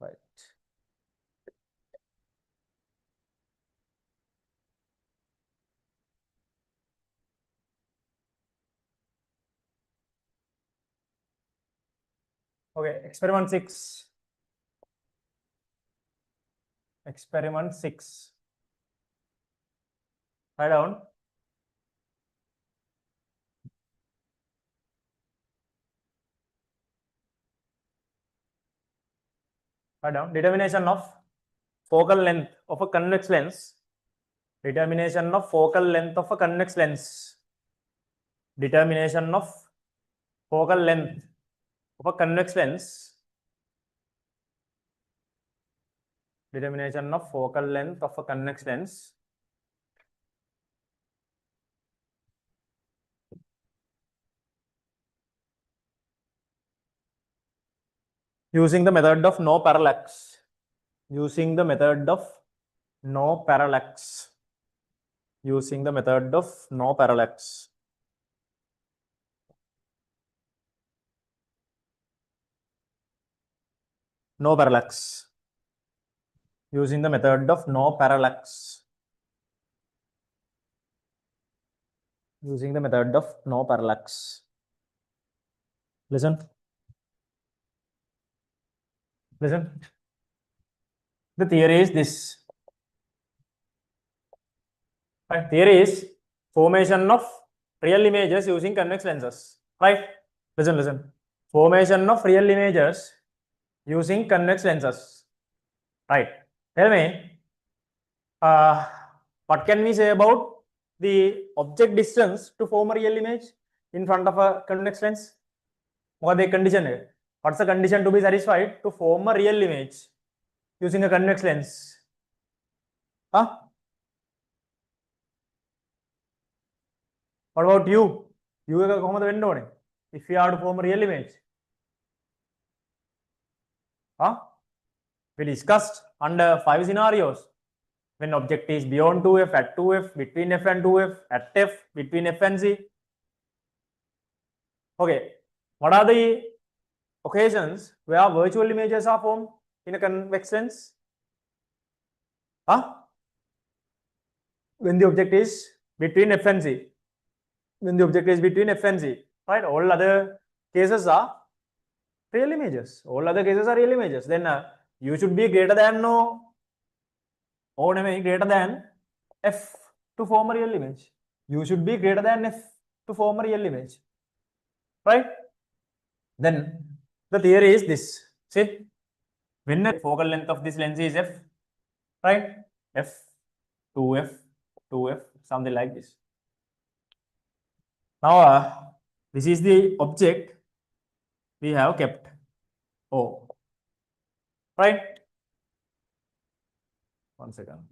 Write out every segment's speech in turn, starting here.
Right. Okay, experiment 6. Experiment 6. Write down. Write down. Determination of focal length of a convex lens. Determination of focal length of a convex lens. Determination of focal length of a convex lens. Determination of focal length of a convex lens. Using the method of no parallax. Using the method of no parallax. Using the method of no parallax. No parallax. Using the method of no parallax. Using the method of no parallax. Listen. Listen. The theory is this. Right? Theory is formation of real images using convex lenses. Right? Listen, listen. Formation of real images using convex lenses. Right? Tell me, what can we say about the object distance to form a real image in front of a convex lens? What the condition is? What's the condition to be satisfied to form a real image using a convex lens? Huh? What about you? You will come the window if you have to form a real image. Huh? We discussed under 5 scenarios. When object is beyond 2f, at 2f, between f and 2f, at f, between f and z. Okay, what are the occasions where virtual images are formed in a convex lens? Huh? When the object is between f and z. When the object is between f and z, right? All other cases are real images. All other cases are real images. Then u should be greater than or greater than f to form a real image. U should be greater than f to form a real image, right? Then the theory is this. See, when the focal length of this lens is f, right? F, 2f, 2f, something like this. Now, this is the object we have kept O, right? One second.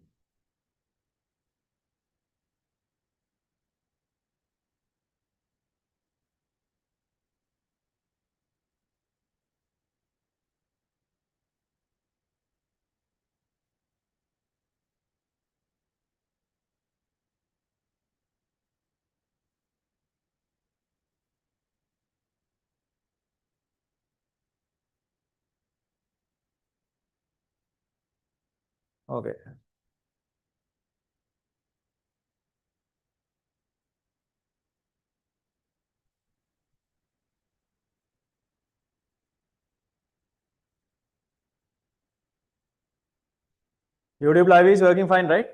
Okay. YouTube Live is working fine, right?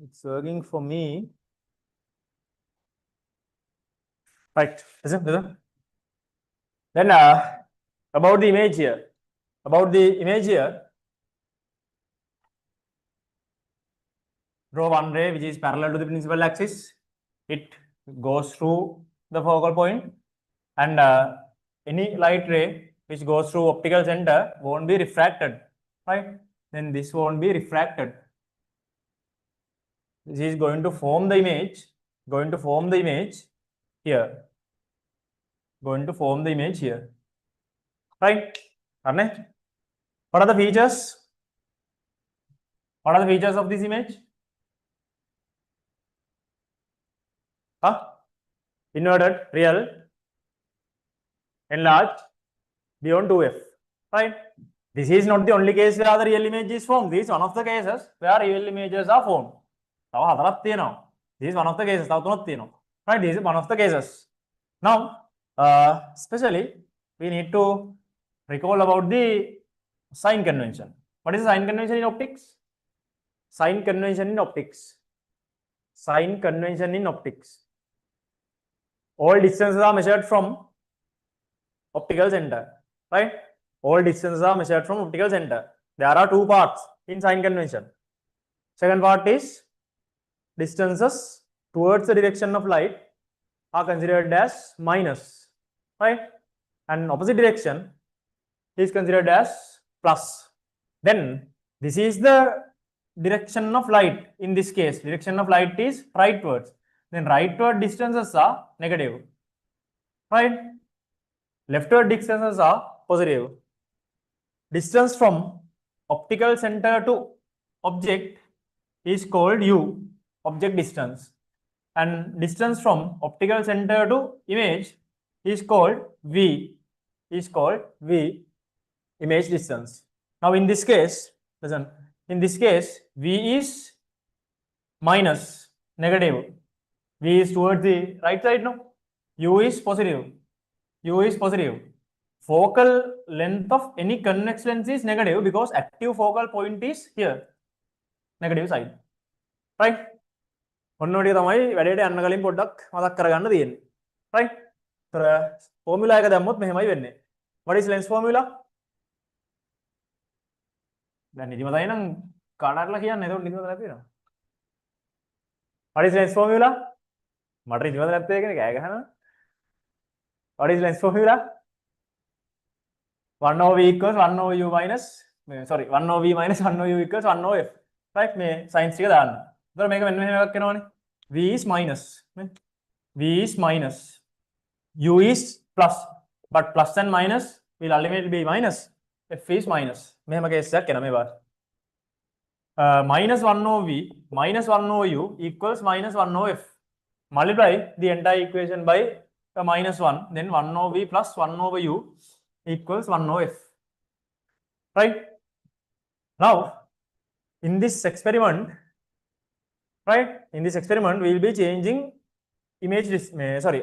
It's working for me. Right. Listen, listen. Then about the image here. About the image here. Draw one ray which is parallel to the principal axis. It goes through the focal point, and any light ray which goes through optical center won't be refracted, right? Then this won't be refracted. This is going to form the image, going to form the image here, going to form the image here, right? What are the features? What are the features of this image? Inverted, real, enlarged, beyond 2f, right? This is not the only case where the real image is formed. This is one of the cases where real images are formed. This is one of the cases. Right? This is one of the cases. Now, especially, we need to recall about the sign convention. What is the sign convention in optics? Sign convention in optics. Sign convention in optics. All distances are measured from optical center, right? All distances are measured from optical center. There are two parts in sign convention. Second part is distances towards the direction of light are considered as minus, right? And opposite direction is considered as plus. Then this is the direction of light. In this case, direction of light is rightwards. Then rightward distances are negative, right? Leftward distances are positive. Distance from optical center to object is called U, object distance. And distance from optical center to image is called V, image distance. Now in this case, listen, in this case, V is minus, negative. V is towards the right side, no? U is positive. Focal length of any convex lens is negative because active focal point is here, negative side, right? ඔන්නෝටිය තමයි වැඩේට යන්න කලින් පොඩ්ඩක් මතක් කරගන්න තියෙන්නේ, right? ඒතර formula එක දැම්මොත් මෙහෙමයි වෙන්නේ. What is lens formula? දැන් නිදිමතයි නම් කාටටලා කියන්න. එතකොට නිදිමත නැති වෙනවා. What is lens formula? මට නිදිමත නැත්තේ කියන්නේ කෑ ගහනවා. What is lens formula? 1 over v equals 1 over u minus 1 over v minus 1 over u equals 1 over f, right? මේ සයින්ස් ටික දාන්න. එතකොට මේක මෙන්න මෙහෙම එකක් එනවනේ. V is minus, V is minus, U is plus, but plus and minus will ultimately be minus. F is minus. මෙහෙම කේස් එකක් එනවා මේ පාර. Minus 1 over V minus 1 over U equals minus 1 over F. Multiply the entire equation by minus 1, then 1 over V plus 1 over U equals 1 over F. Right? Now, in this experiment, we will be changing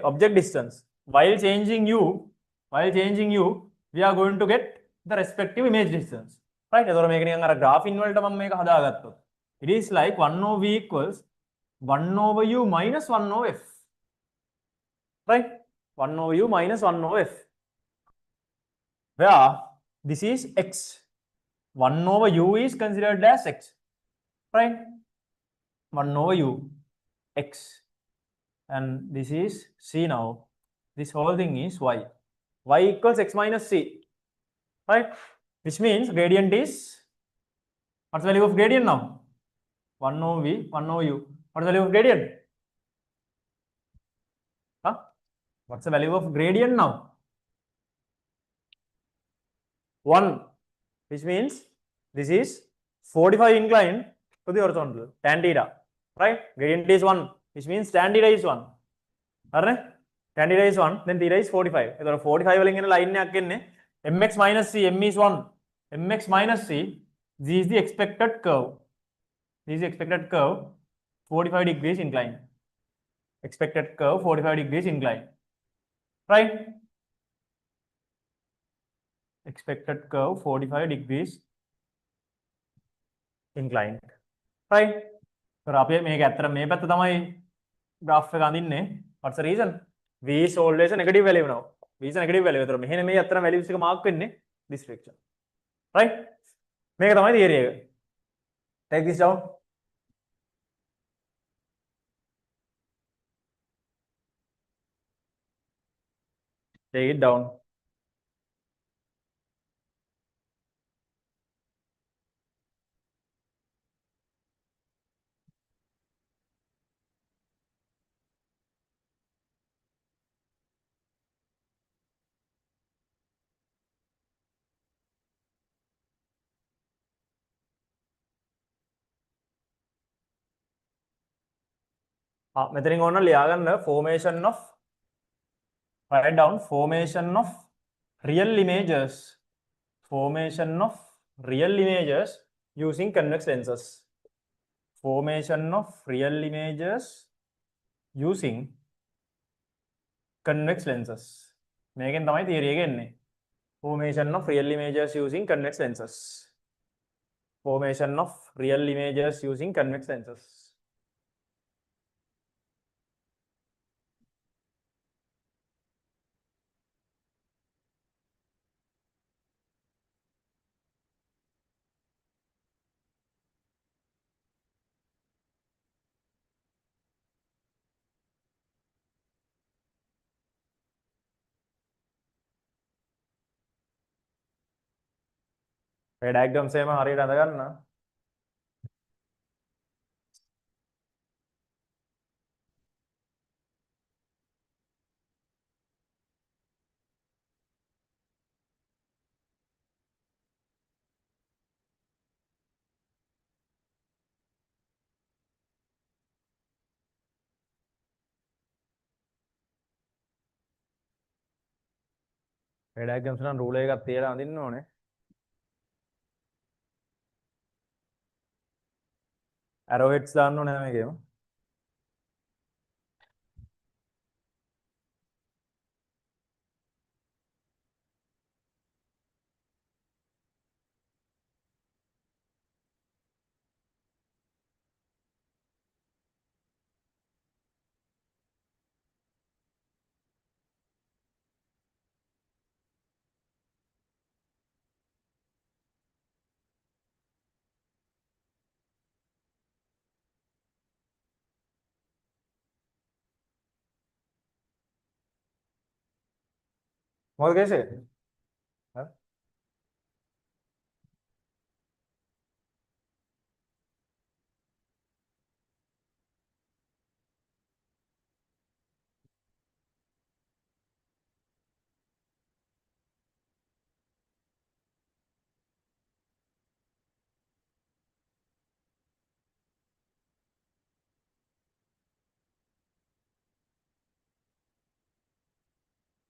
object distance. While changing U, we are going to get the respective image distance. Right? Graph inverted. It is like 1 over V equals 1 over U minus 1 over F. Right? 1 over U minus 1 over F. Where this is X. 1 over U is considered as X. Right? 1 over U, X. And this is C now. This whole thing is Y. Y equals X minus C. Right? Which means gradient is, what's the value of gradient now? 1 over V, 1 over U. What's the value of gradient? What's the value of gradient now? 1. Which means this is 45 inclined to the horizontal, tan theta. Right? Gradient is 1, which means tan theta is 1. Tan theta is 1, then theta is 45. So 45 will line mx minus c, m is 1. Mx minus c, this is the expected curve. 45 degrees inclined. Expected curve 45 degrees inclined. Right? Expected curve 45 degrees inclined. Right? So අපි මේක ඇත්තට මේ පැත්ත තමයි graph එක අඳින්නේ. What's the reason? V is always a negative value now. V is a negative value. ඒතර මෙහෙම මේ ඇත්තට values එක mark වෙන්නේ this direction. Right? මේක තමයි theory එක. Take this down. Take it down. මෙතනින් ඕන ලියාගන්න formation of, write down formation of real images, formation of real images using convex lenses, formation of real images using convex lenses. මේකෙන් තමයි theory එක එන්නේ. Formation of real images using convex lenses. Formation of real images using convex lenses. මේ diagrams එහෙම හරියට අඳ ගන්න. මේ diagrams නම් ruler එකක් තියලා අඳින්න ඕනේ. arrowheads දාන්න ඕනේ හැම එකේම. මොකද කේසේ? හරි.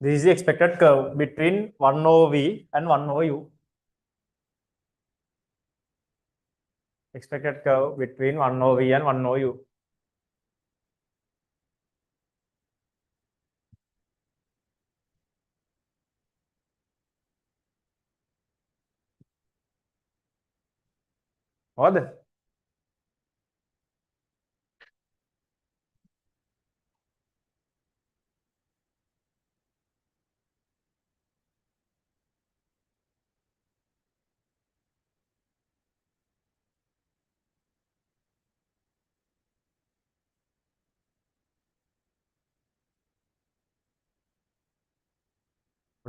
This is the expected curve between 1 over v and 1 over u. Expected curve between 1 over v and 1 over u. මොකද?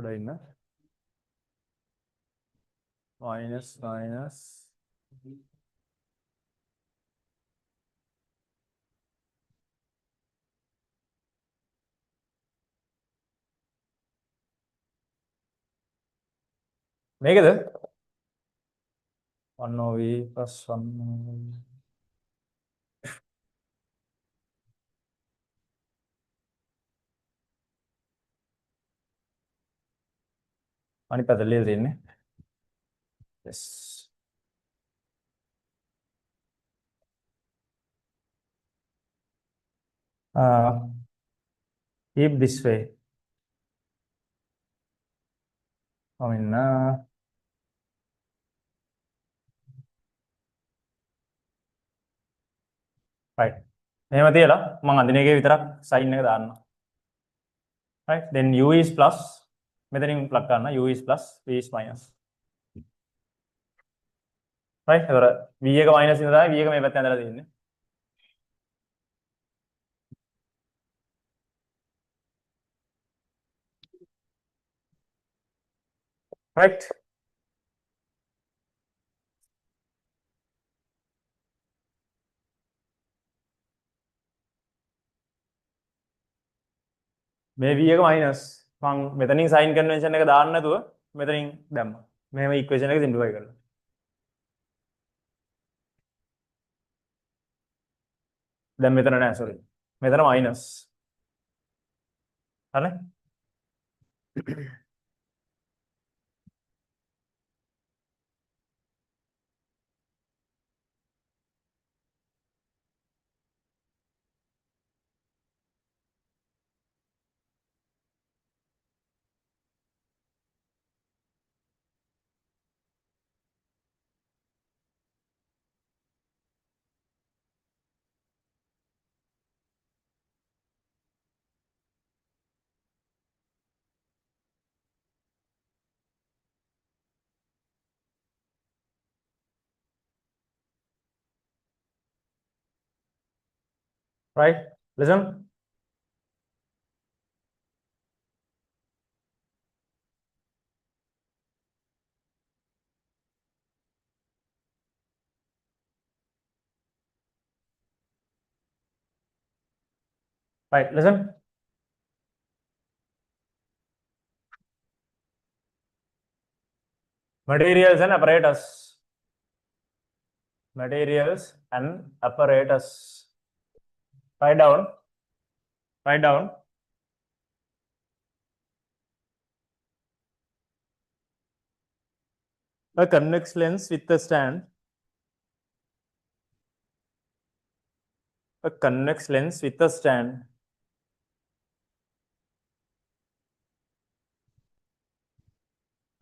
පොඩ ඉන්න. minus minus මේකද 1 over v plus 1 over v. අනිත් පැත්තට ලියලා තියෙන්නේ. Yes. Keep this way. I mean, right. මෙහෙම තියලා මම අඳින එකේ විතරක් sign එක දාන්නවා. Right. Then u is plus. මෙතනින් plug කරන්න u is plus v is minus. Right. ඒතර v එක minus ඉඳලා v එක මේ පැත්තේ ඇඳලා තියෙන්නේ. Right. මේ v එක minus මම මෙතනින් sign convention එක දාන්න නැතුව මෙතනින් දැම්මා. මෙහෙම equation එක simplify කරලා. දැන් මෙතන නෑ sorry. මෙතන minus. හරි? Right? Listen. Right, listen. Materials and apparatus. Materials and apparatus. Write down. Write down. A convex lens with a stand. A convex lens with a stand.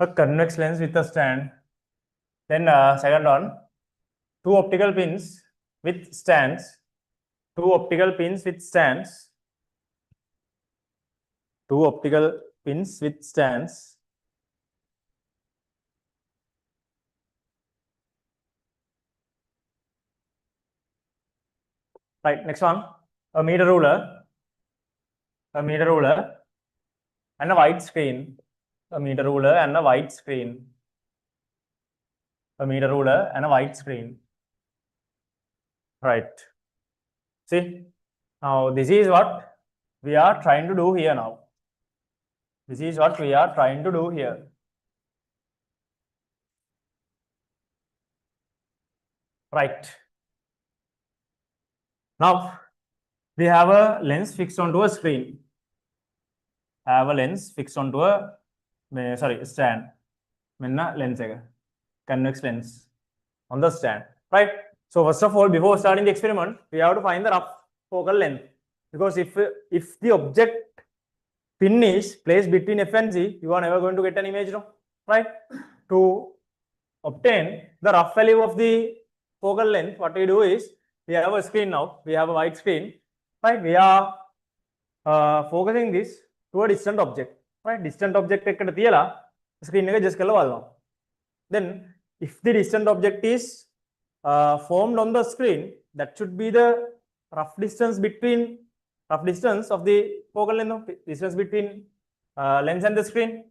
A convex lens with a stand. Then second one, two optical pins with stands. Two optical pins with stands. Two optical pins with stands. Right, next one, a meter ruler. A meter ruler and a white screen. A meter ruler and a white screen. A meter ruler and a white screen. Right. See, now this is what we are trying to do here now. This is what we are trying to do here. Right. Now, we have a lens fixed onto a screen. Have a lens fixed onto a, stand. Lens, convex lens on the stand. Right. So first of all, before starting the experiment, we have to find the rough focal length. Because if the object pin is placed between F and G, you are never going to get an image, no? Right? To obtain the rough value of the focal length, what we do is, we have a screen now, we have a white screen, right? We are focusing this to a distant object, right? Distant object ekkada tiyala screen එක just කරලා බලනවා. Then if the distant object is formed on the screen, that should be the rough distance of the focal length, distance between lens and the screen,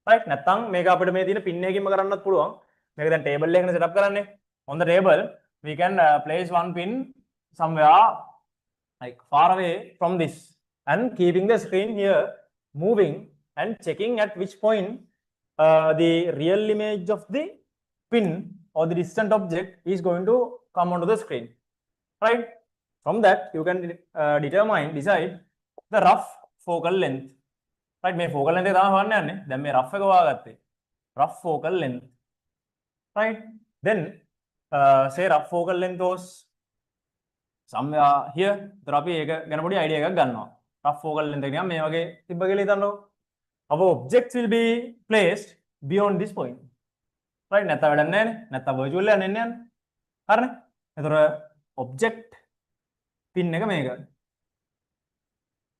right? නැත්නම් මේක අපිට මේ තියෙන pin එකකින්ම කරන්නත් පුළුවන්. මේක දැන් table එකකට setup කරන්නේ. On the table we can place one pin somewhere like far away from this and keeping the screen here moving and checking at which point the real image of the pin or the distant object is going to come onto the screen, right? From that you can decide the rough focal length, right? මේ focal length එක තමයි හොයන්න යන්නේ. දැන් මේ rough එක හොයාගත්තේ. Rough focal length, right? Then say rough focal length was somewhere here. तर අපි ඒක ගැන පොඩි idea එකක් ගන්නවා. Rough focal length එක නිකන් මේ වගේ තිබ්බ කියලා හිතන්නකො. Our objects will be placed beyond this point, right? නැත්නම් වැඩක් නැහැ නේ. නැත්නම් virtual එක යන්නේ නැහැ. හරිනේ? එතකොට object pin එක මේක.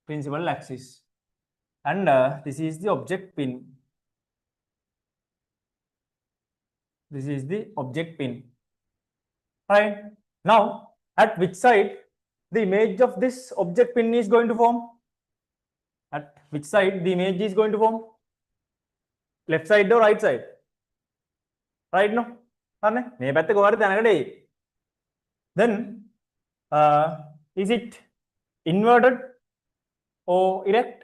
Principal axis. And this is the object pin. This is the object pin. Right? Now, at which side the image of this object pin is going to form? At which side the image is going to form? Left side or right side? Right, no? මේ පැත්ත කොහරි තැනකට එයි. Then is it inverted or erect?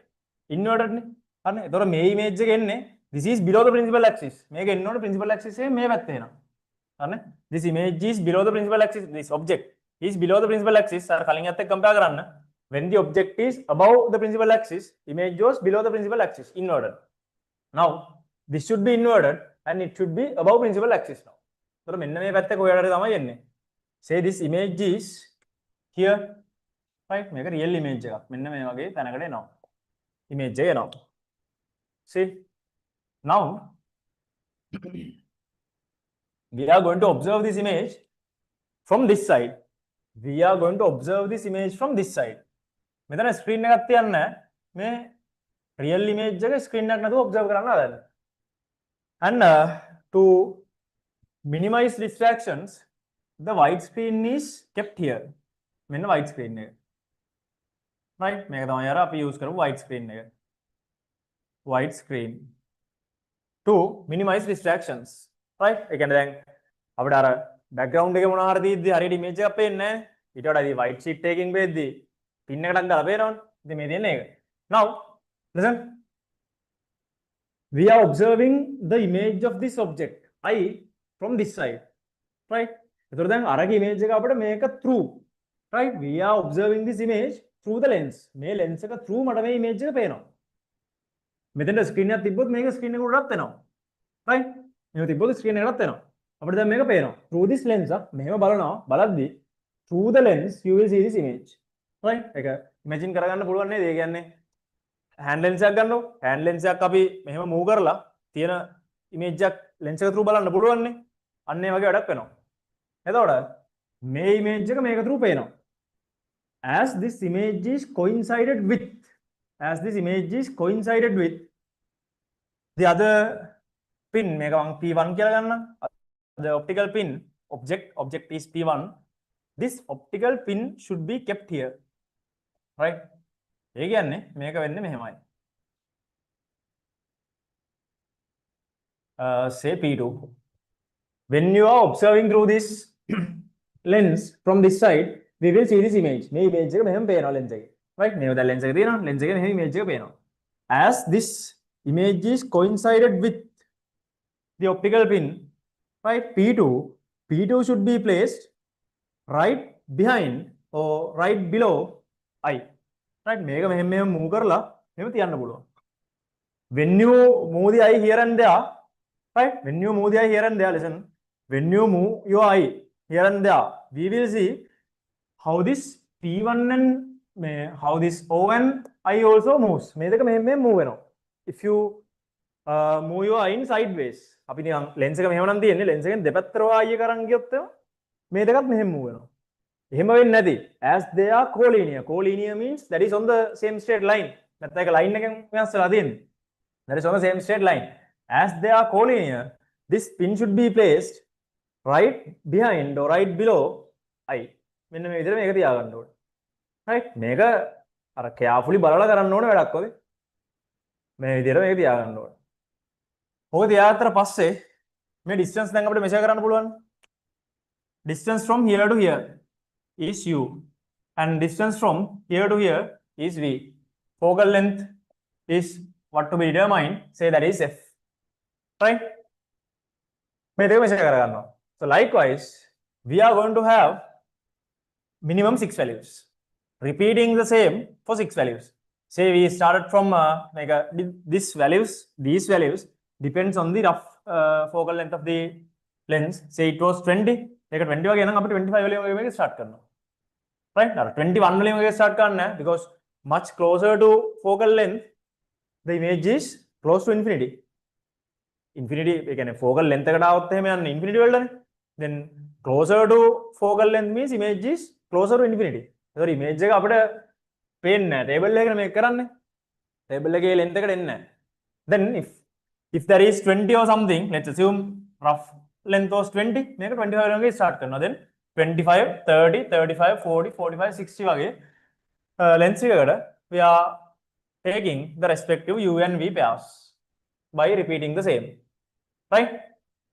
Inverted නේ. හරිනේ. එතකොට මේ image එක එන්නේ this is below the principal axis. මේක එන්න ඕනේ principal axis එකේ මේ පැත්තේ එනවා. හරිනේ. This image is below the principal axis. This object is below the principal axis. අර කලින් යත් එක්ක compare කරන්න. When the object is above the principal axis, image goes below the principal axis, inverted. Now, this should be inverted and it should be above principal axis now. So, say this image is here, right? Make a real image. Now, image now. See, now we are going to observe this image from this side. We are going to observe this image from this side. මෙතන screen එකක් තියන්න මේ real image එක screen එකක් නැතුව observe කරන්න හදන්න. And to minimize distractions, the white screen is kept here. මෙන්න white screen එක. Right? මේක තමයි අර අපි use කරපු white screen එක. White screen to minimize distractions. Right? ඒ කියන්නේ දැන් අපිට අර background එකේ මොනවා හරි දීද්දි හරියට image එකක් පේන්නේ නැහැ. ඊට වඩා ඉතින් white sheet එකකින් වෙද්දි pin එකටක් දාලා පේනවනේ. ඉතින් මේ දෙන්නේ ඒක. Now, listen. We are observing the image of this object I from this side. Right? එතකොට දැන් අරගේ image එක අපිට මේක through. Right? We are observing this image through the lens. මේ lens එක through මට මේ image එක පේනවා. මෙතන screen එකක් තිබ්බොත් මේක screen එක උඩටත් එනවා. Right? මේක තිබ්බොත් screen එකටත් එනවා. අපිට දැන් මේක පේනවා. Through this lens මෙහෙම බලනවා. බලද්දි through the lens you will see this image. Right? ඒක imagine කරගන්න පුළුවන් නේද? ඒ කියන්නේ hand lens එකක් ගන්නකො. hand lens එකක් අපි මෙහෙම move කරලා තියෙන image එකක් lens එක through බලන්න පුළුවන් නේ. අන්න ඒ වගේ වැඩක් වෙනවා. එතකොට මේ image එක මේක through පේනවා. As this image is coincided with the other pin, මේක මම P1 කියලා ගන්න. The optical pin object is P1. This optical pin should be kept here. Right? ඒ කියන්නේ මේක වෙන්නේ මෙහෙමයි. Say P2. When you are observing through this lens from this side, we will see this image. මේ image එක මෙහෙම පේනවා lens එකේ. Right? මේක දැන් lens එක තියෙනවා. lens එකේ මෙහෙම image එක පේනවා. As this image is coincided with the optical pin, right? P2 should be placed right behind or right below I. Right? මේක මෙහෙම move කරලා මෙහෙම තියන්න පුළුවන්. When you move the eye here and there, right? When you move the eye here and there, listen. When you move your eye here and there, we will see how this P1 and how this O and I also moves. මේ දෙක මෙහෙම move වෙනවා. If you move your eye in sideways, අපි නිකන් lens එක මෙහෙම නම් තියෙන්නේ, lens එකෙන් දෙපැත්තට වාය කරන් ගියොත් මේ දෙකත් මෙහෙම move වෙනවා. එහෙම වෙන්නේ නැති. As they are collinear. Collinear means that is on the same straight line. නැත්නම් ඒක line එකෙන් වෙනස් වෙලා තියෙන්නේ. That is on the same straight line. As they are collinear, this pin should be placed right behind or right below I. මෙන්න මේ විදිහට මේක තියාගන්න ඕනේ. Right? මේක අර carefully බලලා කරන්න ඕනේ වැඩක් වගේ. මේ විදිහට මේක තියාගන්න ඕනේ. ඔක තියාගත්තට පස්සේ මේ distance දැන් අපිට measure කරන්න පුළුවන්. Distance from here to here is u and distance from here to here is v. Focal length is what to be determined, say that is f. Right? මේ දෙක measure කරගන්නවා. So likewise we are going to have minimum 6 values, repeating the same for 6 values. Say we started from these values depends on the rough focal length of the lens. Say it was 20. ඒක 20 වගේ නම් අපිට 25 වලින් වගේ මේක start කරනවා. Right? අර 21 වලින් වගේ start කරන්න because much closer to focal length the image is close to infinity. Infinity ඒ කියන්නේ focal length එකට આવොත් එහෙම යන්නේ infinity වලටනේ. Then closer to focal length means image is closer to infinity. ඒතකොට image එක අපිට පේන්නේ නැහැ. table එකකට මේක කරන්නේ. table එකේ length එකට එන්නේ නැහැ. Then if there is 20 or something, let's assume rough length was 20, මේක 25 වගේ start කරනවා. Then 25, 30, 35, 40, 45, 60 වගේ length එකකට we are taking the respective u and v pairs by repeating the same. Right?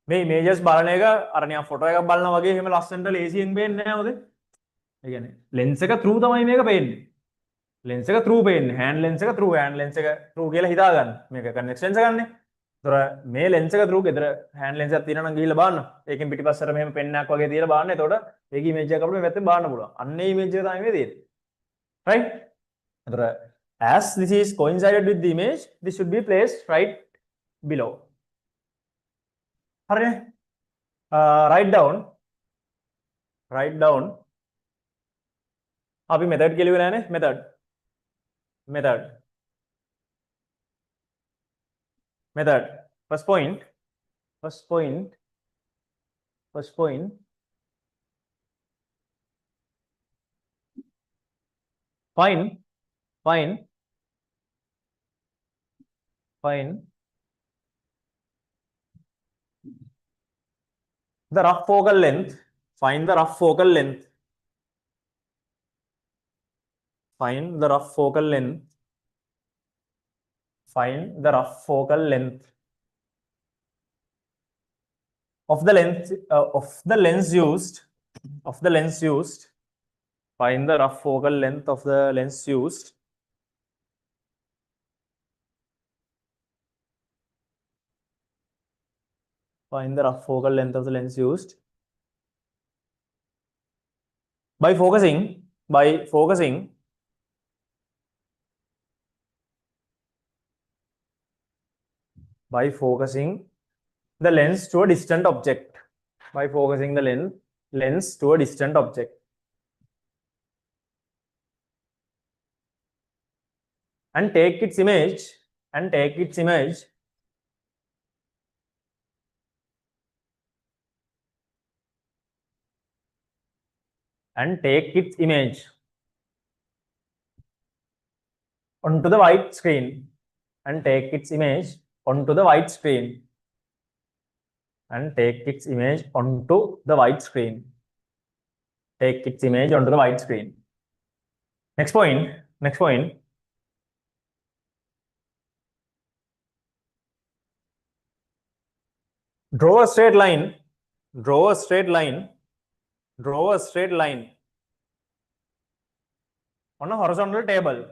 මේ images බලන එක අර නිකන් photo එකක් බලනවා වගේ එහෙම ලස්සනට ලේසියෙන් පේන්නේ නැහැ මොකද? ඒ කියන්නේ lens එක through තමයි මේක පේන්නේ. lens එක through පේන්නේ. hand lens එක through කියලා හිතා ගන්න. මේක convex lens එකක්නේ. ඒතර මේ lens එක through ගෙදර hand lens එකක් තියෙනවා නම් ගිහිල්ලා බලන්න. ඒකෙන් පිටිපස්සට මෙහෙම පෙන්නක් වගේ තියලා බලන්න. එතකොට ඒක image එක අපිට මේ පැත්තෙන් බලන්න පුළුවන්. අන්න ඒ image එක තමයි මේ තියෙන්නේ. right? As this is coincided with the image, this should be placed right below. Write down. अभी मेथड के लिए बनाया है method first point find the rough focal length. Find the rough focal length. Find the rough focal length. Find the rough focal length of the length used. Find the rough focal length of the lens used. Find the rough focal length of the lens used by focusing the lens to a distant object. By focusing the lens to a distant object. And take its image. Onto the white screen. And take its image onto the white screen. Take its image onto the white screen. Next point. Draw a straight line on a horizontal table.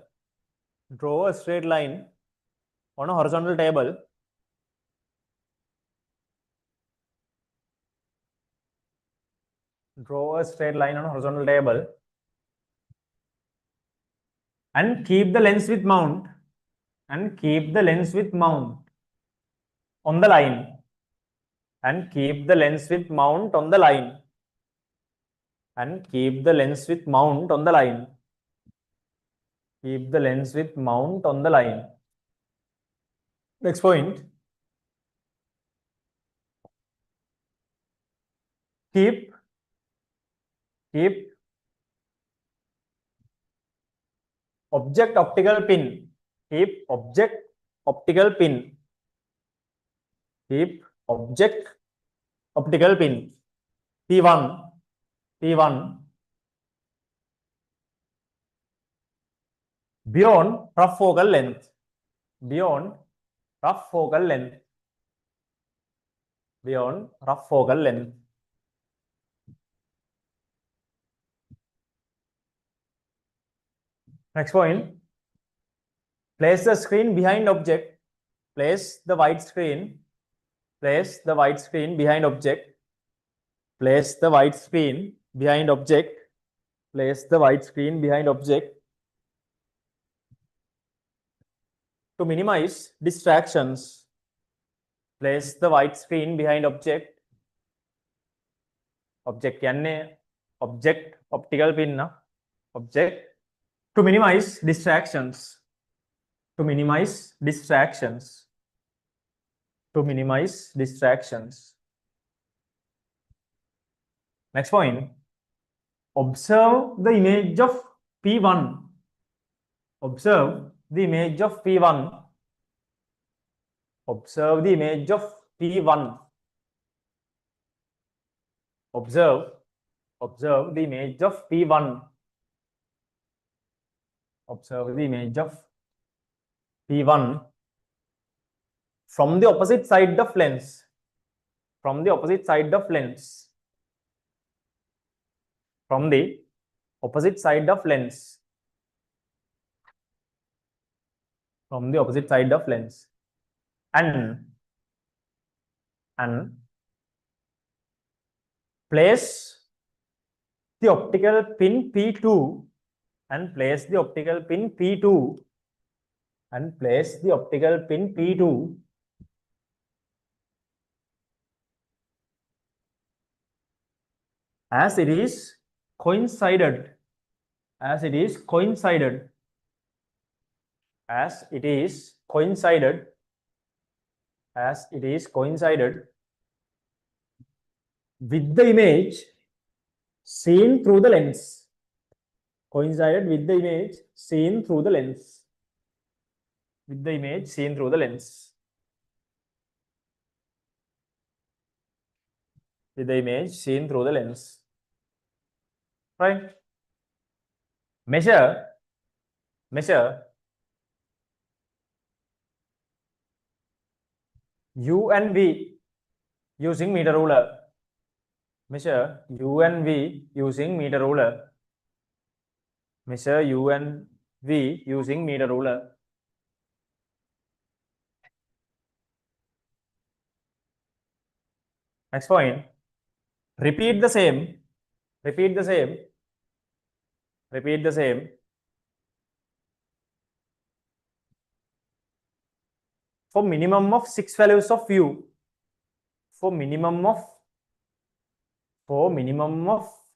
Draw a straight line on a horizontal table. And keep the lens with mount. On the line. And keep the lens with mount on the line. Keep the lens with mount on the line. Next point. Keep object optical pin. P1 beyond rough focal length. Next point. Place the screen behind object. Place the white screen behind object. To minimize distractions. Place the white screen behind object. Object optical pin na. Object. To minimize distractions. Next point. Observe the image of P1. Observe the image of P1. Observe the image of P1. Observe the image of P1. Observe the image of P1 from the opposite side of lens. From the opposite side of lens. From the opposite side of lens. From the opposite side of lens. And place the optical pin P2 and place the optical pin P2 and place the optical pin P2 as it is coincided as it is coincided as it is coincided as it is coincided with the image seen through the lens, coincided with the image seen through the lens, with the image seen through the lens, with the image seen through the lens, right? Measure u and v using meter ruler. Measure u and v using meter ruler. Measure u and v using meter ruler. Next point. Repeat the same. Repeat the same. Repeat the same. For minimum of 6 values of u. For minimum of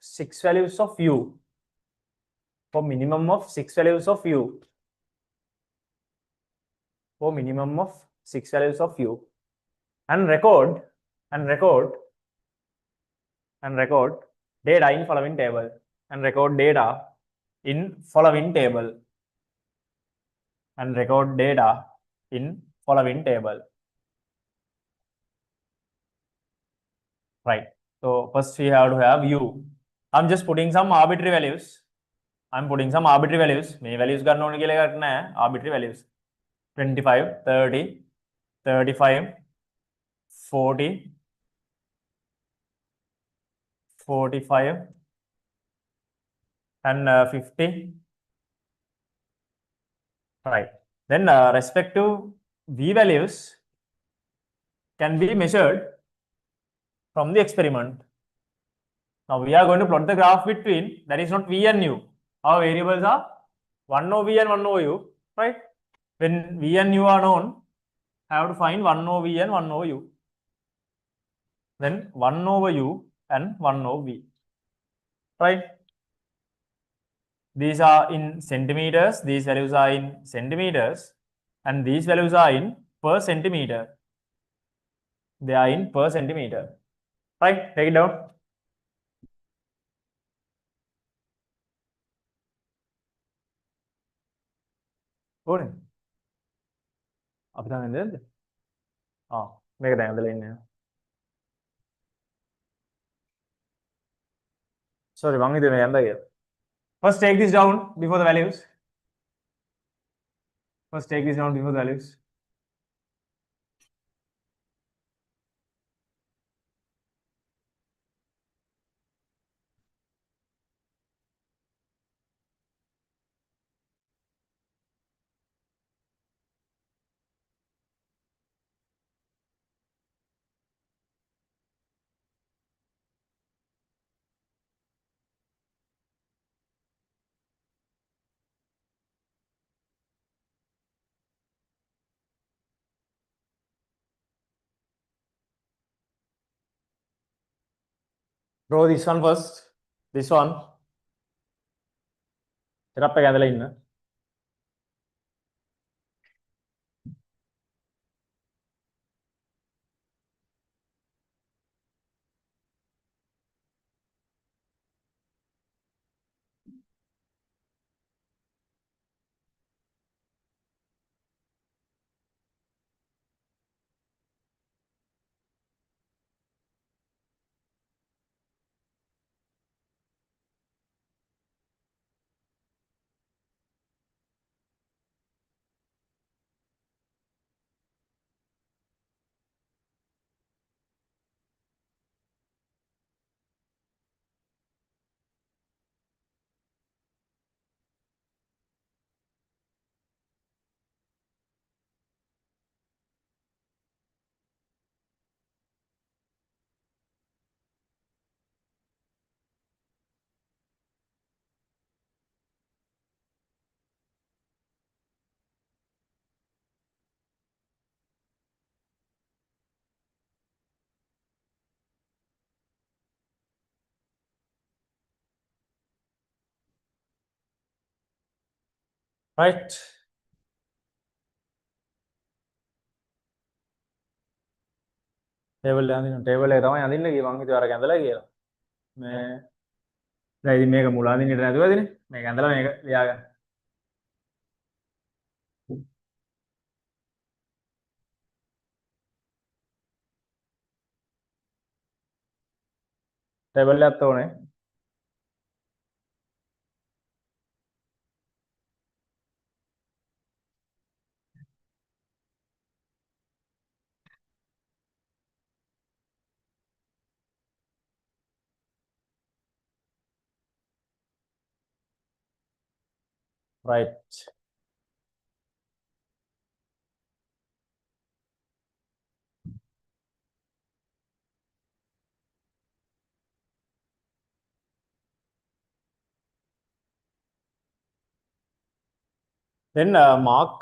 6 values of u. For minimum of 6 values of u. For minimum of 6 values of u. And record data in following table. And record data in following table. And record data in following table. Right. So first we have to have u. I'm just putting some arbitrary values. I'm putting some arbitrary values. Many values got known arbitrary values. 25, 30, 35, 40, 45, and 50. Right. Then respective v values can be measured from the experiment. Now we are going to plot the graph between, that is not v and u. Our variables are 1 over v and 1 over u, right? When v and u are known, I have to find 1 over v and 1 over u. Then 1 over u and 1 over v, right? These are in centimeters, these values are in centimeters, and these values are in per centimeter. They are in per centimeter, right? Take it down. Good. Apa tangan dia? Oh, make a lain. Sorry, Bang itu yang First take this down before the values. First take this down before the values. Draw this one first. This one. Cerap pegang lain. right? Table එක තමයි අඳින්න කිව්වා මං හිතුවා අර ඇඳලා කියලා. මේ දැන් ඉතින් මේක මුල අඳින්නට නැතුවදිනේ. මේක ඇඳලා මේක ලියාගන්න. ටේබල් එකක් ඕනේ. right. Then mark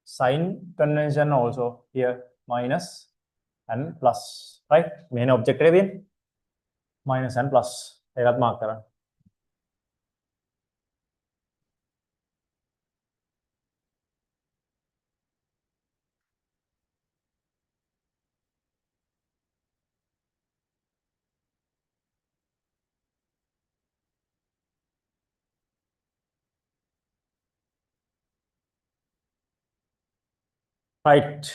sign convention also here, minus and plus, right? Main object එකේ තියෙන minus and plus ඒකත් mark කරන්න. Right.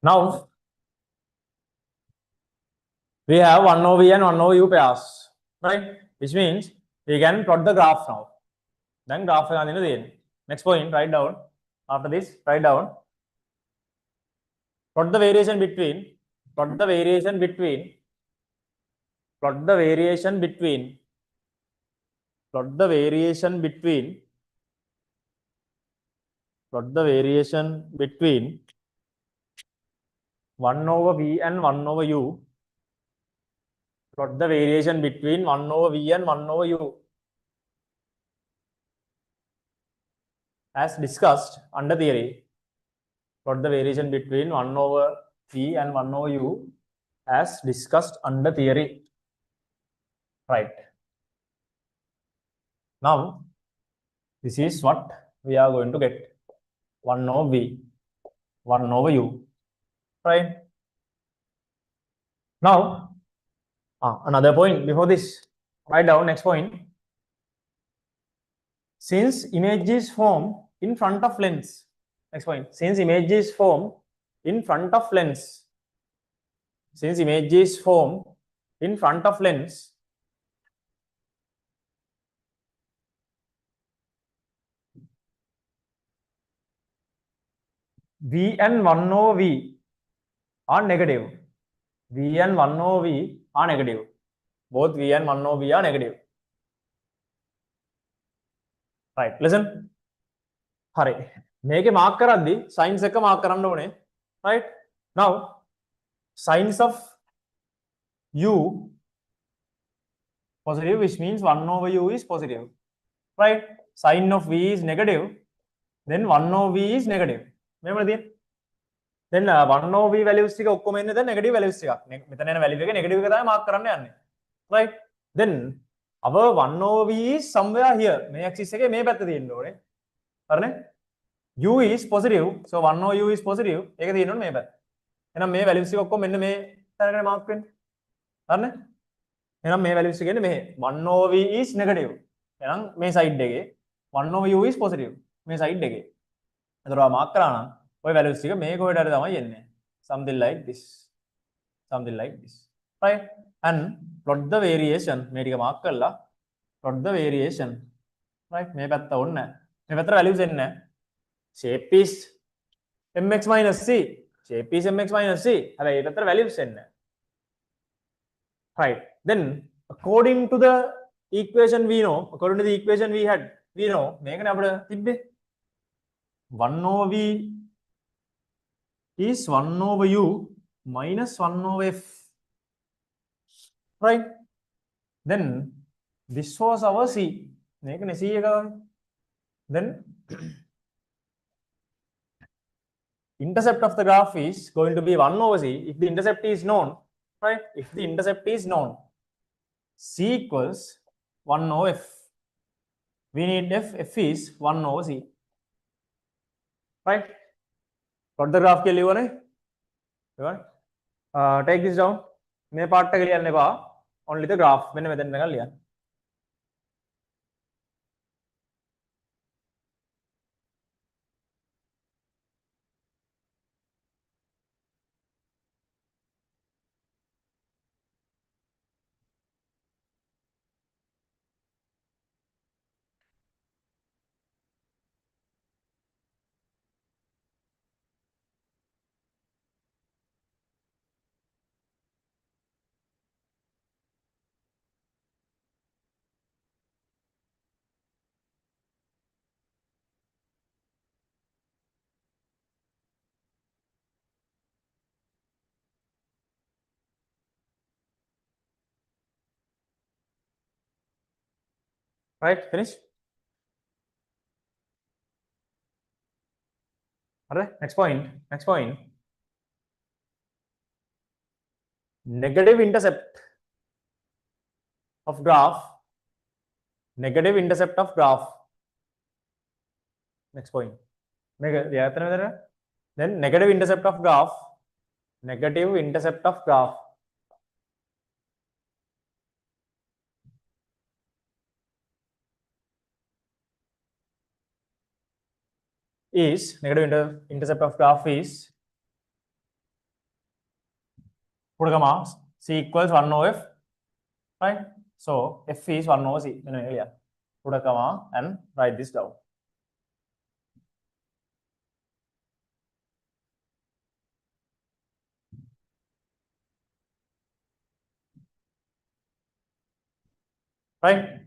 Now we have 1 over v and 1 over u pairs, right? Which means we can plot the graph now. Then graph එක අඳින්න තියෙන්නේ. Next point, write down. After this, write down. Plot the variation between. Plot the variation between. Plot the variation between. Plot the variation between. Plot the variation between 1 over v and 1 over u. Plot the variation between 1 over v and 1 over u. As discussed under theory. Plot the variation between 1 over v and 1 over u as discussed under theory. Right. Now, this is what we are going to get. 1 over v, 1 over u. Right. Now, another point before this. Write down next point. Since image is formed in front of lens. Next point. Since image is formed in front of lens. Since image is formed in front of lens. V and 1 over v are negative. V and 1 over v are negative. Both v and 1 over v are negative. Right. Listen. හරි. මේකේ mark කරද්දි signs එක mark කරන්න ඕනේ. Right. Now signs of u positive, which means 1 over u is positive. Right. Sign of v is negative, then 1 over v is negative. මෙහෙමද තියෙන්නේ? then 1 over v values ටික ඔක්කොම එන්නේ දැන් negative values ටිකක්. මෙතන එන value එක negative එක තමයි mark කරන්න යන්නේ. Right. then our 1 over v is somewhere here. මේ axis එකේ මේ පැත්ත තියෙන්න ඕනේ. හරිනේ? u is positive, so 1 over u is positive. ඒක තියෙන්න ඕනේ මේ පැත්ත. එහෙනම් මේ values ටික ඔක්කොම මෙන්න මේ තැනකට mark වෙන්නේ. හරිනේ? එහෙනම් මේ values ටික එන්නේ මෙහෙ. 1 over v is negative. එහෙනම් මේ side එකේ 1 over u is positive. මේ side එකේ. එතකොට mark කරා නම් ඔය values ටික මේ කොහෙද හරි තමයි එන්නේ. Something like this. Something like this. Right? And plot the variation. මේ ටික mark කරලා plot the variation. Right? මේ පැත්ත ඕනේ නැහැ. මේ පැත්තට values එන්නේ නැහැ. Shape is mx minus c. Shape is mx minus c. හැබැයි මේ පැත්තට values එන්නේ නැහැ. Right. Then according to the equation we know, according to the equation we had, we know මේකනේ අපිට තිබ්බේ 1 over v is 1 over u minus 1 over f. Right. Then this was our c. මේකනේ c එක. Then intercept of the graph is going to be 1 over c if the intercept is known. Right. If the intercept is known, c equals 1 over f. we need f is 1 over c. Right? Got the graph के लिए वो नहीं? Take this down. मैं part तक लिया नहीं only the graph मैंने method निकाल लिया. Right? Finish? Alright, next point. Negative intercept of graph. Next point. Then negative intercept of graph is intercept of graph is put a comma c equals 1 over f, right? So f is 1 over c. Put a comma and write this down. Right?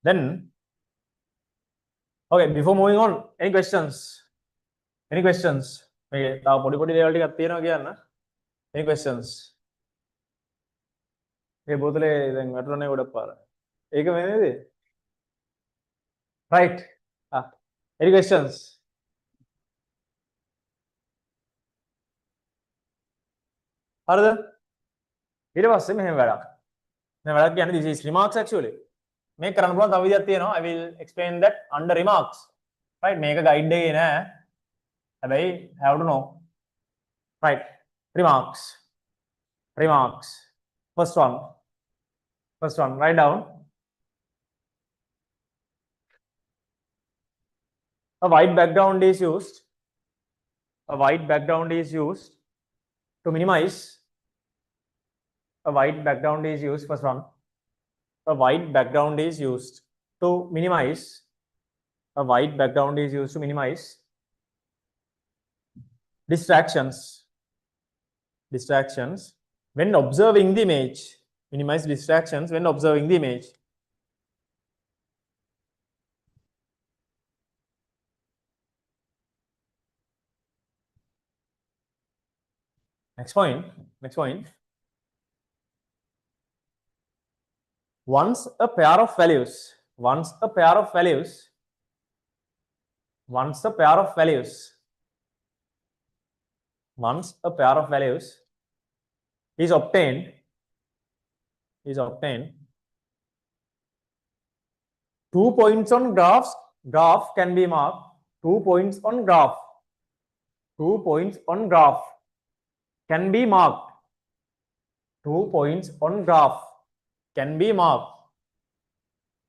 Then, okay, before moving on, any questions? Any questions? Any questions? Right? Any questions? Further? This is remarks actually. I will explain that under remarks. Right? Make a guide day in have to know. Right? Remarks. First one, write down. A white background is used. To minimize. First one. A white background is used to minimize. Distractions when observing the image. Minimize distractions when observing the image. Next point. Once a pair of values is obtained, 2 points on graph can be marked. 2 points on graph can be marked. 2 points on graph can be marked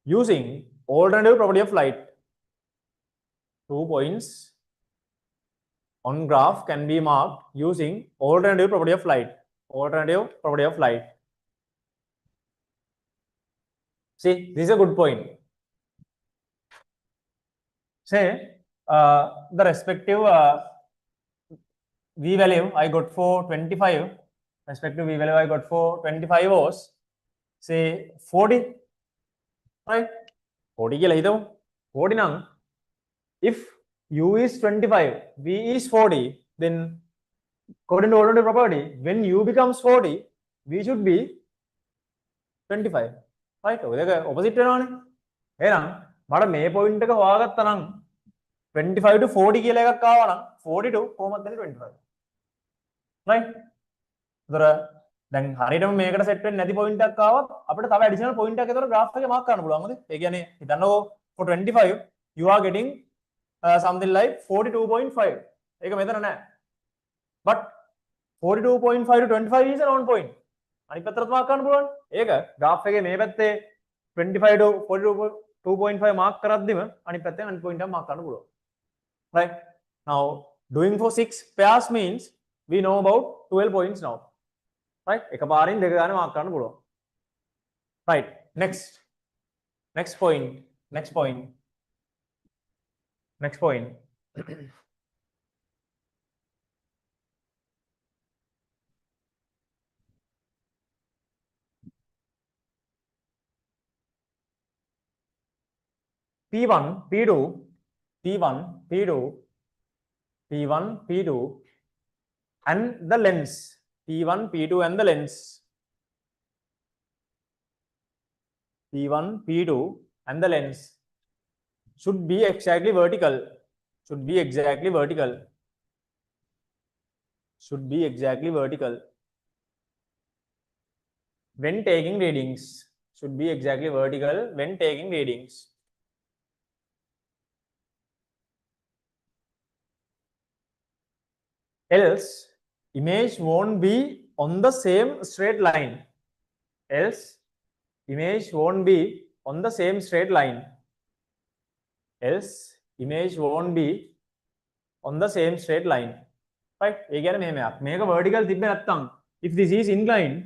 using alternative property of light. 2 points on graph can be marked using alternative property of light. See, this is a good point. Say the respective V value I got for 25. Hours. Say 40. Right? 40 40 nang. If U is 25, V is 40, then according to alternative property, when U becomes 40, V should be 25. Right? Opposite point එක 25 to 40 කියලා එකක් ආවා නම් 40 to 25. Right? දැන් හරියටම මේකට set වෙන්නේ නැති පොයින්ට් එකක් ආවත් අපිට තව ඇඩිෂනල් පොයින්ට් එකක් ඒතර graph එකේ මාක් කරන්න පුළුවන්. හරිද? ඒ කියන්නේ හිතන්නකෝ for 25 you are getting something like 42.5. ඒක මෙතන නැහැ. But 42.5 to 25 is an on point. අනිත් පැත්තට මාක් කරන්න පුළුවන්. ඒක graph එකේ මේ පැත්තේ 25 to 42.5 මාක් කරද්දිම අනිත් පැත්තෙන් අනිත් පොයින්ට් එක මාක් කරන්න පුළුවන්. Right? Now doing for 6 pairs means we know about 12 points now. Right? එකපාරින් දෙක ගානේ මාක් කරන්න පුළුවන්. Right. Next point. P1, P2, and the lens. P1, P2 and the lens. P1, P2 and the lens should be exactly vertical. When taking readings. Else image won't be on the same straight line. Right? ඒ කියන්නේ මෙහෙමයක්. මේක vertical තිබ්බේ නැත්තම් if this is inclined,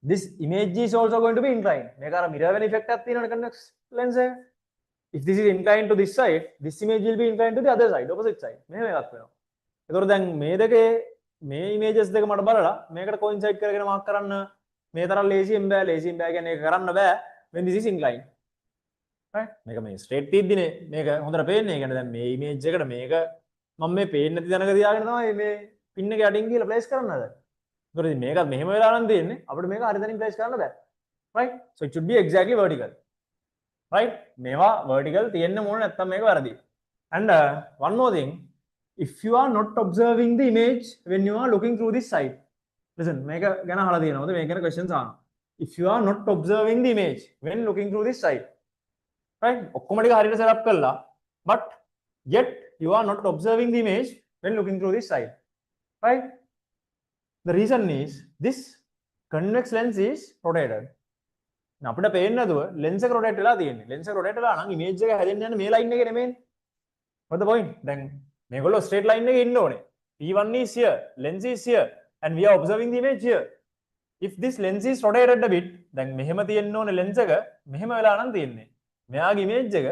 this image is also going to be inclined. මේක අර mirror වෙන effect එකක් තියෙනවනේ convex lens එක. If this is inclined to this side, this image will be inclined to the other side, opposite side. මෙහෙම එකක් වෙනවා. ඒතකොට දැන් මේ දෙකේ මේ images දෙක මට බලලා මේකට coincide කරගෙන mark කරන්න මේ තරම් ලේසියෙන් බෑ කියන්නේ ඒක කරන්න බෑ when this is inclined. Right? මේක මේ straight තියද්දිනේ මේක හොඳට පේන්නේ. ඒ කියන්නේ දැන් මේ image එකට මේක මම මේ පේන්නේ නැති තැනක තියාගෙන තමයි මේ pin එක යටින් ගිහලා place කරන්න හදන්නේ. ඒතකොට ඉතින් මේකත් මෙහෙම වෙලා නම් තියෙන්නේ. අපිට මේක හරි තැනින් place කරන්න බෑ. Right? So it should be exactly vertical. Right? මේවා vertical තියෙන්න ඕන නැත්නම් මේක වැරදි. And one more thing, if you are not observing the image when you are looking through this side. Listen, මේක ගැන අහලා තියෙනවද? මේක ගැන questions අහනවා. If you are not observing the image when looking through this side. Right? ඔක්කොම ටික හරියට set up කළා. But yet you are not observing the image when looking through this side. Right? The reason is this convex lens is rotated. අපිට පේන්නේ නැතුව lens එක rotate වෙලා තියෙන්නේ. lens එක rotate වෙලා නම් image එක හැදෙන්න යන්නේ මේ line එකේ නෙමෙයිනේ. What the point? දැන් මේගොල්ලෝ straight line එකේ ඉන්න ඕනේ. P1 is here, lens is here, and we are observing the image here. If this lens is rotated a bit, දැන් මෙහෙම තියෙන්න ඕනේ lens එක මෙහෙම වෙලා නම් තියෙන්නේ. මෙයාගේ image එක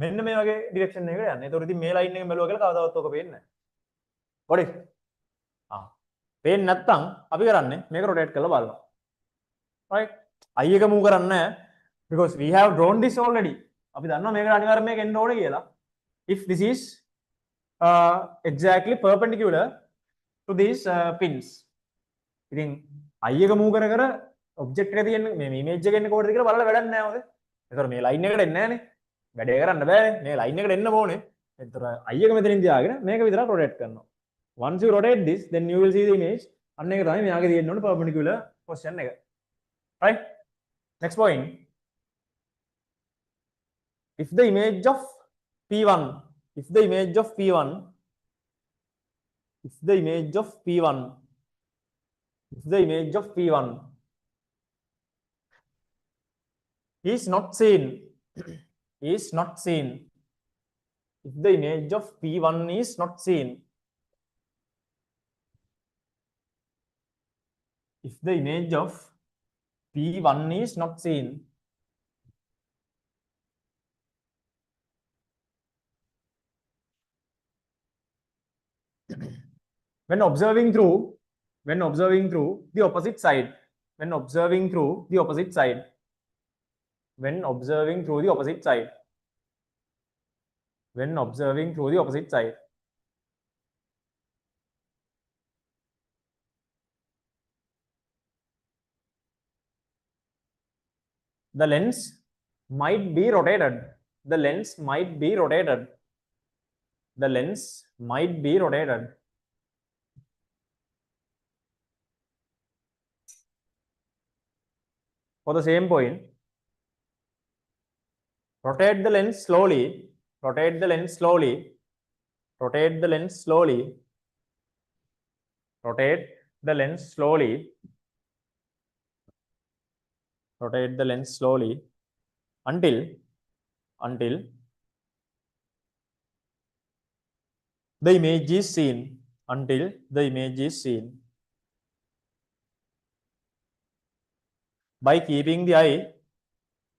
මෙන්න මේ වගේ direction එකකට යන්නේ. ඒතකොට ඉතින් මේ line එකෙන් බැලුවා කියලා කවදාවත් ඔක පේන්නේ නැහැ. Got it? පේන්නේ නැත්තම් අපි කරන්නේ මේක rotate කරලා බලනවා. Right? eye එක move කරන්නේ නැහැ because we have drawn this already. අපි දන්නවා මේකට අනිවාර්යයෙන් මේක එන්න ඕනේ කියලා. If this is exactly perpendicular to these pins. ඉතින් eye එක move කර object එක තියෙන මේ image එක එන්නේ කොහෙද කියලා බලලා වැඩක් නැහැ මොකද? ඒතර මේ line එකට එන්නේ නැහනේ. වැඩේ කරන්න බෑනේ. මේ line එකට එන්න ඕනේ. ඒතර eye එක මෙතනින් තියාගෙන මේක විතරක් rotate කරනවා. Once you rotate this, then you will see the image. අන්න ඒක තමයි මෙයාගේ තියෙන්න ඕනේ perpendicular position එක. Right? Next point. If the image of P1 is not seen, if the image of P1 is not seen, when observing through the opposite side, the lens might be rotated. for the same point, rotate the lens slowly, rotate the lens slowly, rotate the lens slowly, rotate the lens slowly, rotate the lens slowly until the image is seen, until the image is seen by keeping the eye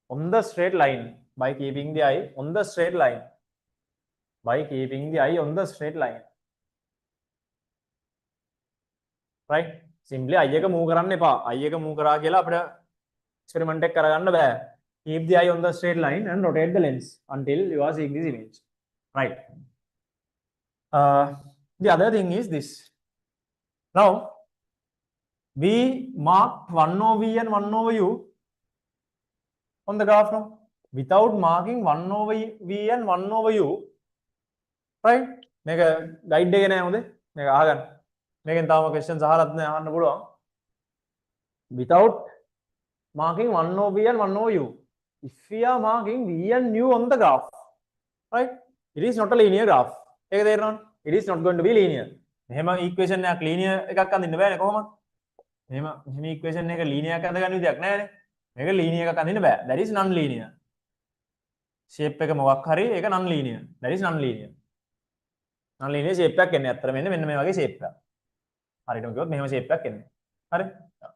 on the straight line, by keeping the eye on the straight line, by keeping the eye on the straight line, right? Simply eye එක move කරන්න එපා. eye එක move කරා කියලා අපිට experiment එක කරගන්න බෑ. Keep the eye on the straight line and rotate the lens until you are seeing this image, right? The other thing is this. Now we marked 1 over v and 1 over u on the graph now. Without marking 1 over v and 1 over u, right? මේක guide එකේ නෑ හොඳේ. මේක අහගන්න. මේකෙන් තාම questions අහලත් නෑ, අහන්න පුළුවන්. Without marking 1 over v and 1 over u, if we are marking v and u on the graph, right? It is not a linear graph. ඒක තේරෙනවද? It is not going to be linear. මෙහෙම equation එකක් linear එකක් අඳින්න බෑනේ කොහොමද? මෙහෙම equation එක linear එකක් අඳගන්න විදියක් නෑනේ. මේක linear එකක් අඳින්න බෑ. That is non-linear. shape එක මොකක් හරි ඒක non-linear. That is non-linear. non-linear shape එකක් එන්නේ අතර මෙන්න මේ වගේ shape එකක්. හරියටම කිව්වොත් මෙහෙම shape එකක් එන්නේ. හරි?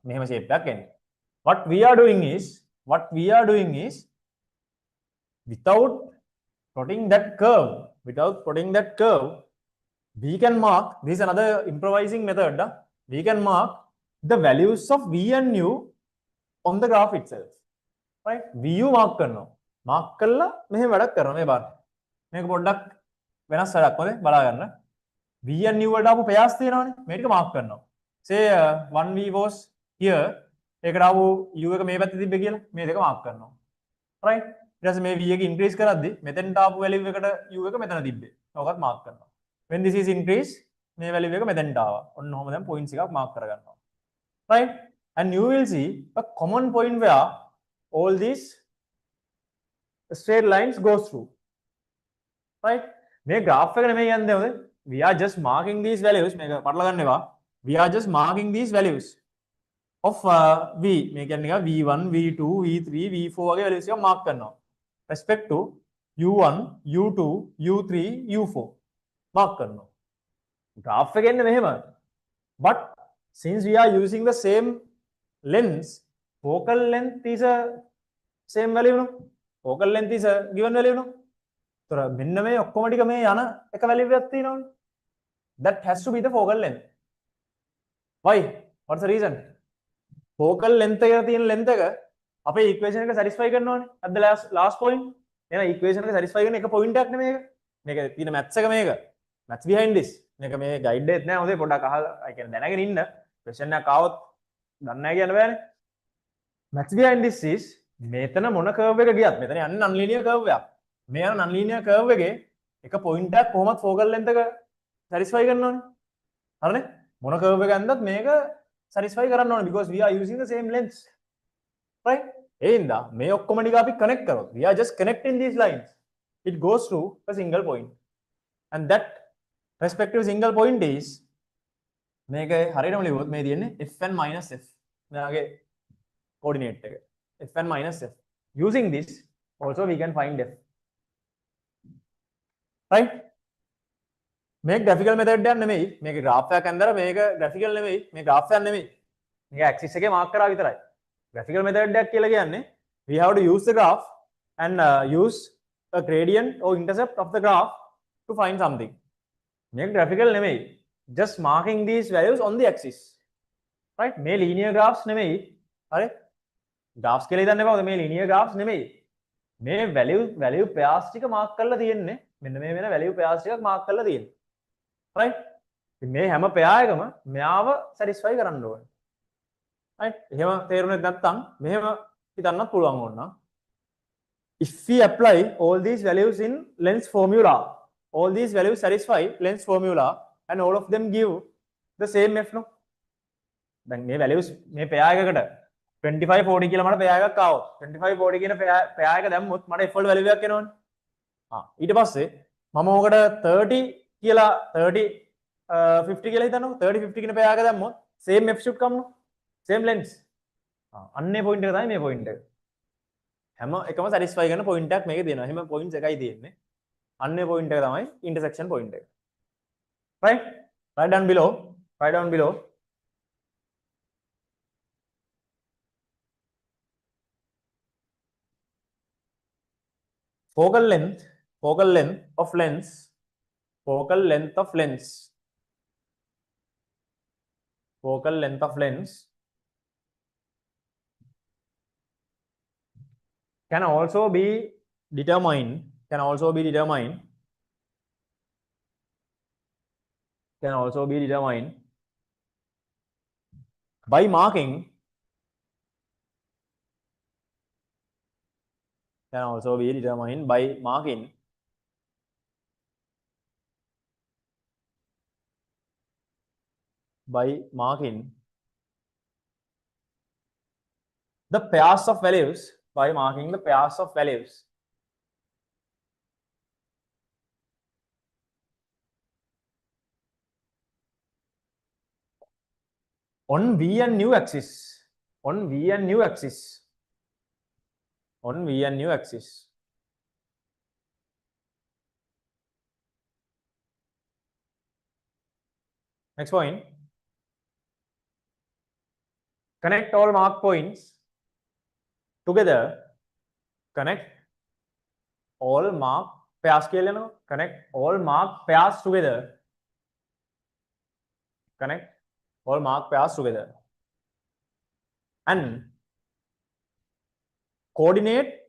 මෙහෙම shape එකක් එන්නේ. What we are doing is without plotting that curve, we can mark, this is another improvising method, we can mark the values of v and u on the graph itself, right? vu mark කරනවා. mark කළා මෙහෙම වැඩක් කරනවා මේ බලන්න. මේක පොඩ්ඩක් වෙනස් වැඩක් හොඳේ බලා ගන්න. v and u වලට ආපු පෙයාස් තියෙනවානේ. මේ ටික mark කරනවා. say 1v was here, ඒකට ආපු u එක මේ පැත්තේ තිබ්බේ කියලා මේ දෙක mark කරනවා. right? ඊට පස්සේ මේ v එක increase කරද්දි මෙතෙන්ට ආපු value එකට u එක මෙතන තිබ්බේ. ඕකත් mark කරනවා. when this is increase, මේ value එක මෙතෙන්ට ආවා. ඔන්න ඔහොම දැන් points එකක් mark කරගන්නවා. right? And you will see a common point where all these straight lines goes through, right? මේ graph එක නෙමෙයි යන්නේ හොඳේ. We are just marking these values. මේක පටල ගන්න එපා. We are just marking these values of v. මේ කියන්නේ නිකන් v1, v2, v3, v4 වගේ values එක mark කරනවා. respect to u1, u2, u3, u4 mark කරනවා. graph එක එන්නේ මෙහෙම. But since we are using the same lens, focal length is a same value no? Focal length is a given value no? So මෙන්න මේ ඔක්කොම ටික මේ යන එක value එකක් තියෙනවනේ. That has to be the focal length. Why? What's the reason? Focal length එක තියෙන length එක අපේ equation එක satisfy කරනවානේ. at the last point. එහෙනම් equation එක satisfy කරන එක point එකක් නෙමෙයි මේක. මේක තියෙන maths එක මේක. maths behind this. මේක මේ guide එකෙත් නෑ හොඳේ පොඩ්ඩක් අහලා I කියන්නේ දැනගෙන ඉන්න. question එකක් ආවොත් දන්නේ නැහැ කියන්න බෑනේ. maths behind this is මෙතන මොන curve එක ගියත් මෙතන යන්නේ non-linear curve එකක්. මේ යන non-linear curve එකේ එක point එකක් කොහොමද focal length එක satisfy කරනවනේ. හරිනේ? මොන curve එක ඇන්දත් මේක satisfy කරන්න ඕනේ because we are using the same lens. right? ඒ හින්දා මේ ඔක්කොම ටික අපි connect කරොත් we are just connecting these lines. It goes through a single point. And that respective single point is මේක හරියටම ලියුවොත් මේ තියෙන්නේ fn minus f. මෙයාගේ coordinate එක. fn minus f. Using this also we can find f. right? මේක graphical method එකක් නෙමෙයි. මේක graph එකක් අන්දර මේක graphical නෙමෙයි. මේ graph එකක් නෙමෙයි. මේක axis එකේ mark කරා විතරයි. graphical method එකක් කියලා කියන්නේ we have to use the graph and use a gradient or intercept of the graph to find something. මේක graphical නෙමෙයි. Just marking these values on the axis. right? මේ linear graphs නෙමෙයි. හරි? graphs කියලා හිතන්න එපා. මේ linear graphs නෙමෙයි. මේ value pairs ටික mark කරලා තියෙන්නේ. මෙන්න මේ වෙන value pairs ටිකක් mark කරලා තියෙන්නේ. right? ඉතින් මේ හැම pair එකම මෙයාව satisfy කරන්න ඕනේ. right? එහෙම තේරුනේ නැත්නම් මෙහෙම හිතන්නත් පුළුවන් ඕන. If we apply all these values in lens formula, all these values satisfy lens formula and all of them give the same f no. දැන් මේ values මේ pair එකකට 25 40 කියලා මට පෙයා එකක් ආවොත් 25 40 කියන පෙයා එක දැම්මොත් මට f වල වැලියු එකක් එනවනේ. ඊට පස්සේ මම ඕකට 30 කියලා 30 50 කියලා හිතන්නකො 30 50 කියන පෙයා එක දැම්මොත් same f should come no same length. අන්නේ පොයින්ට් එක තමයි මේ පොයින්ට් එක. හැම එකම satisfy කරන පොයින්ට් එකක් මේකේ දෙනවා. එහෙම පොයින්ට්ස් එකයි තියෙන්නේ. අන්නේ පොයින්ට් එක තමයි intersection point එක. Right? Write down below. Write down below. Focal length of lens, focal length of lens, focal length of lens can also be determined, can also be determined by marking, can also be determined by marking the pairs of values, by marking the pairs of values on v and nu axis, on v and nu axis, on v and nu axis. Next point, connect all mark points together, connect all mark pairs के लिए ना, connect all mark pairs together, connect all mark pairs together and coordinate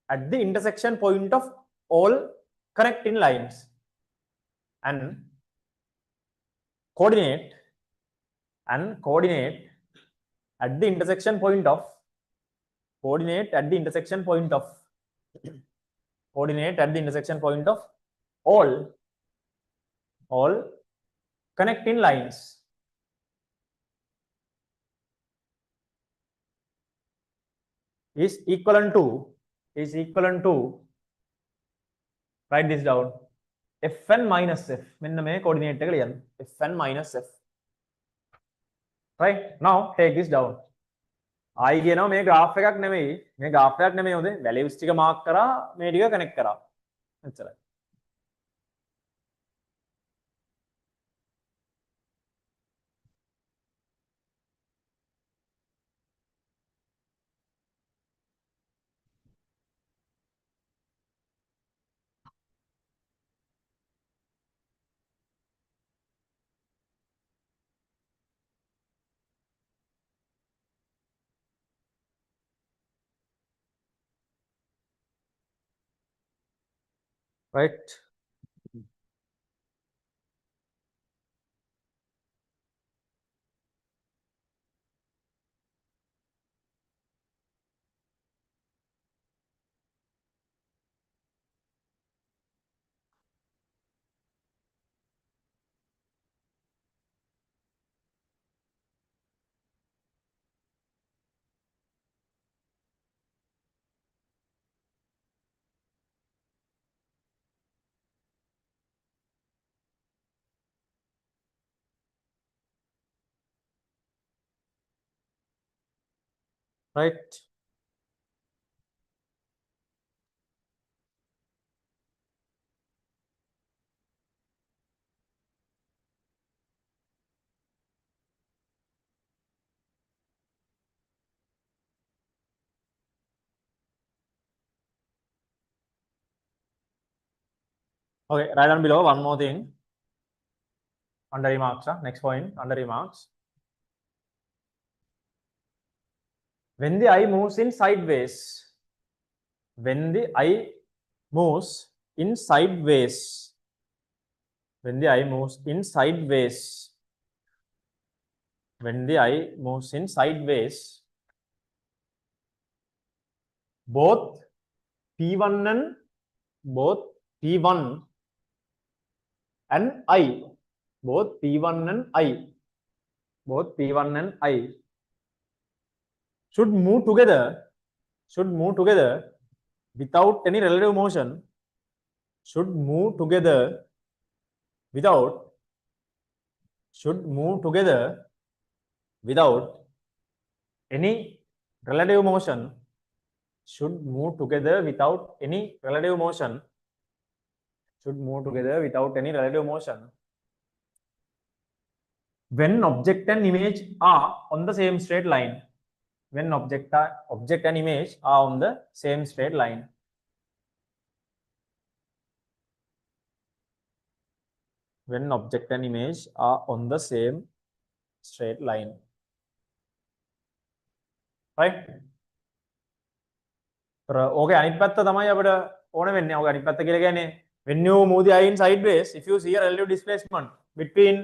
at the intersection point of all connecting lines, and coordinate at the intersection point of, coordinate at the intersection point of, coordinate at the intersection point of all connecting lines is equivalent to, write this down, fn minus f. මෙන්න මේ coordinate එක ලියන්න, fn minus f. Right? Now take this down. ආයි කියනවා මේ graph එකක් නෙමෙයි, මේ graph එකක් නෙමෙයි හොඳේ, values ටික mark කරා, මේ ටික connect කරා. එච්චරයි. Right? Right? Okay, write down below one more thing under remarks. Next point under remarks. When the eye moves in sideways, when the eye moves in sideways, when the eye moves in sideways, when the eye moves in sideways, both P1 and I, both P1 and I should move together without any relative motion, should move together without any relative motion, should move together without any relative motion, when object and image are on the same straight line. When object and image are on the same straight line. When object and image are on the same straight line. Right? Okay, අනිත් පැත්ත තමයි අපිට ඕන වෙන්නේ. ඔක අනිත් පැත්ත කියලා කියන්නේ when you move the eye in sideways, if you see a relative displacement between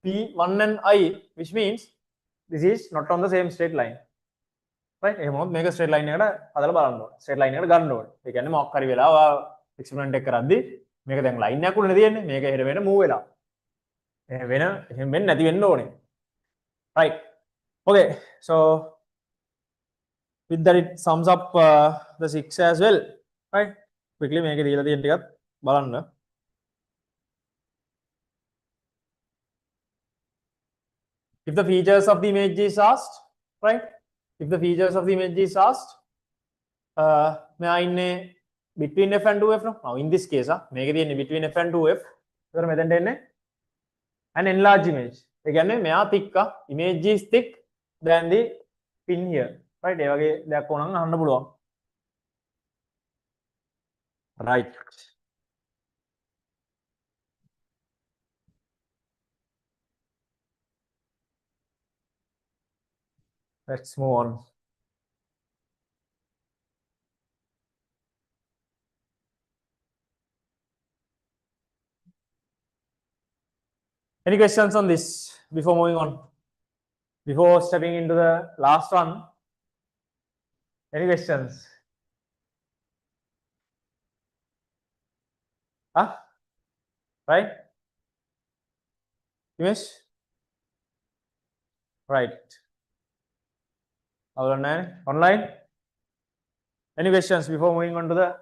P1 and I, which means this is not on the same straight line. Right? එහෙම වුණොත් මේක straight line එකට හදලා බලන්න ඕනේ. straight line එකට ගන්න ඕනේ. ඒ කියන්නේ මොකක් හරි වෙලාව experiment එක කරද්දි මේක දැන් line එකක් උඩනේ තියෙන්නේ. මේක එහෙට වෙන move වෙලා. එහෙම වෙන්නේ නැති වෙන්න ඕනේ. Right? Okay, so with that it sums up the 6 as well. Right? Quickly මේක දීලා තියෙන ටිකත් බලන්න. If the features of the image is asked, right? If the features of the image is asked, මෙයා ඉන්නේ between f and 2f. Now in this case මේක තියෙන්නේ between f and 2f. ඒතර මෙතෙන්ට එන්නේ an enlarged image. ඒ කියන්නේ මෙයා thick image is thick than the pin here. Right? ඒ වගේ දෙයක් ඕනනම් අහන්න පුළුවන්. Right. Let's move on. Any questions on this before moving on? Before stepping into the last one, any questions? Right? Image? Right. Online? Any questions before moving on to the